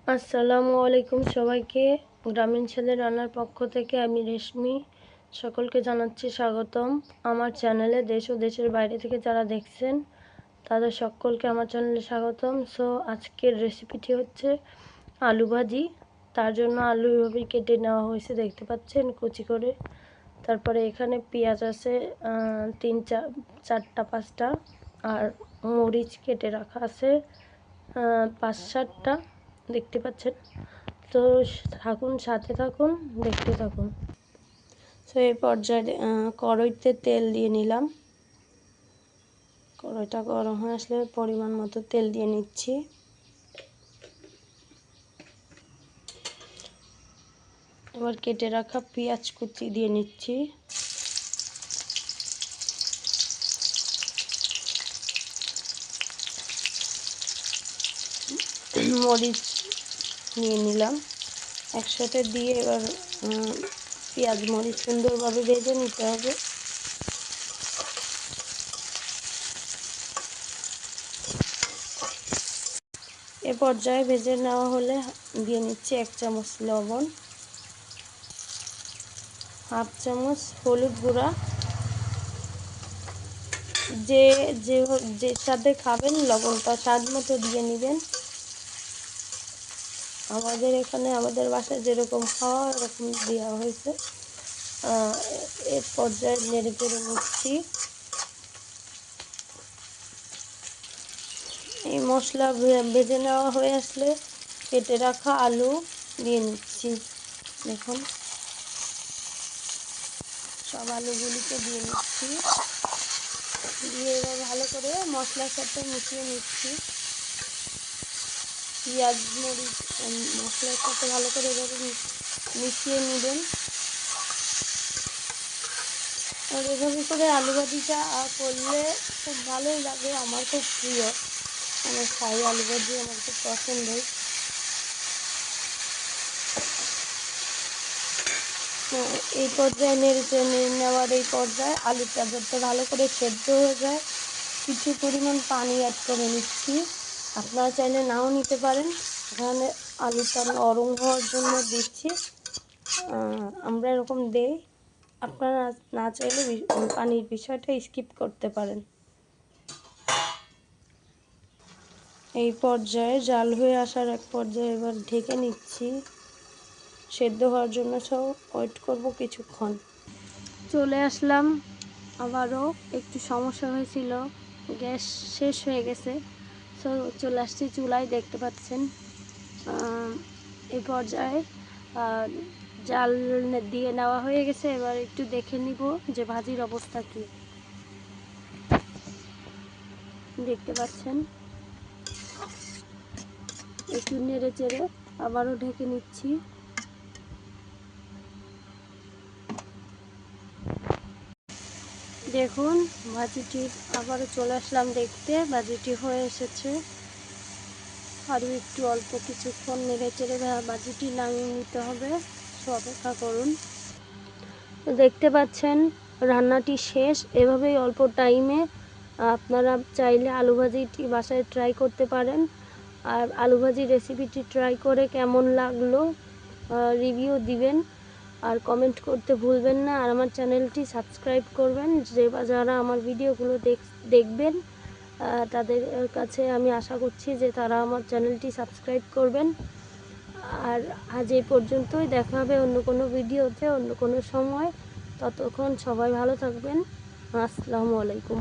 আসসালামু আলাইকুম সবাইকে। গ্রামীণ ছেলে রান্নার পক্ষ থেকে আমি রেশমি সকলকে জানাচ্ছি স্বাগতম আমার চ্যানেলে। দেশ ও দেশের বাইরে থেকে যারা দেখছেন তাদের সকলকে আমার চ্যানেলে স্বাগতম। সো আজকের রেসিপিটি হচ্ছে আলু ভাজি। তার জন্য আলু এভাবে কেটে নেওয়া হয়েছে, দেখতে পাচ্ছেন কুচি করে। তারপরে এখানে পেঁয়াজ আছে 4-5টা, আর মরিচ কেটে রাখা আছে 5-7টা, দেখতে পাচ্ছেন। তো থাকুন, সাথে থাকুন, দেখতে থাকুন। তো এই পর্যায়ে কড়াইতে তেল দিয়ে নিলাম। কড়াইটা গরম হয়ে আসলে পরিমাণ মতো তেল দিয়ে নিচ্ছি। এবার কেটে রাখা পেঁয়াজ কুচি দিয়ে নিচ্ছি। মরিচ নিয়ে নিলাম একসাথে দিয়ে এবার পেঁয়াজ মরিচ সুন্দরভাবে ভেজে নিতে হবে। এ পর্যায়ে ভেজে নেওয়া হলে দিয়ে নিচ্ছি 1 চামচ লবণ, হাফ চামচ হলুদ গুঁড়া। যে সাথে খাবেন লবণটা স্বাদ মতো দিয়ে নেবেন। আমাদের বাসায় যেরকম খাওয়া এরকম দেওয়া হয়েছে। এর পর্যায়ে নেড়ে চেড়ে নিচ্ছি। এই মশলা ভেজে নেওয়া হয়ে আসলে কেটে রাখা আলু দিয়ে নিচ্ছি। দেখুন, সব আলুগুলিকে দিয়ে নিচ্ছি। দিয়ে এবার ভালো করে মশলার সাথে মিশিয়ে নিচ্ছি। পেঁয়াজ মরিচ মশলার সাথে ভালো করে এভাবে মিশিয়ে নেবেন। আর এভাবে করে আলু ভাজিটা করলে খুব ভালোই লাগে। আমার খুব প্রিয়, আমার খাই আলু ভাজি, আমার খুব পছন্দের। এই পর্যায়ে নেড়ে নেওয়ার এই পর্যায়ে আলুটা যাতে ভালো করে সেদ্ধ হয়ে যায় কিছু পরিমাণ পানি অ্যাড করে নিচ্ছি। আপনারা চাইলে নাও নিতে পারেন, এখানে আলুটা নরম হওয়ার জন্য দিচ্ছি। আমরা এরকম দেই, আপনারা না চাইলে পানির বিষয়টা স্কিপ করতে পারেন। এই পর্যায়ে জাল হয়ে আসার এক পর্যায়ে এবার ঢেকে নিচ্ছি। সেদ্ধ হওয়ার জন্য সব ওয়েট করব কিছুক্ষণ। চলে আসলাম, আবারও একটু সমস্যা হয়েছিল, গ্যাস শেষ হয়ে গেছে। সো চলে আসছি চুলায়, দেখতে পাচ্ছেন। এই পর্যায়ে জাল দিয়ে নেওয়া হয়ে গেছে। এবার একটু দেখে নিব যে ভাজির অবস্থা কী। দেখতে পাচ্ছেন, একটু নেড়ে চেড়ে আবারও ঢেকে নিচ্ছি। দেখুন, ভাজিটি আবারও চলে আসলাম দেখতে, ভাজিটি হয়ে এসেছে। আরও একটু অল্প কিছুক্ষণ নেড়ে চেড়ে ভাজিটি নামিয়ে নিতে হবে। সো অপেক্ষা করুন। দেখতে পাচ্ছেন রান্নাটি শেষ। এভাবেই অল্প টাইমে আপনারা চাইলে আলু ভাজিটি বাসায় ট্রাই করতে পারেন। আর আলু ভাজি রেসিপিটি ট্রাই করে কেমন লাগলো রিভিউ দিবেন, আর কমেন্ট করতে ভুলবেন না। আর আমার চ্যানেলটি সাবস্ক্রাইব করবেন। যারা আমার ভিডিওগুলো দেখবেন তাদের কাছে আমি আশা করছি যে তারা আমার চ্যানেলটি সাবস্ক্রাইব করবেন। আর আজ এই পর্যন্তই, দেখা হবে অন্য কোনো ভিডিওতে অন্য কোনো সময়। ততক্ষণ সবাই ভালো থাকবেন। আসসালামু আলাইকুম।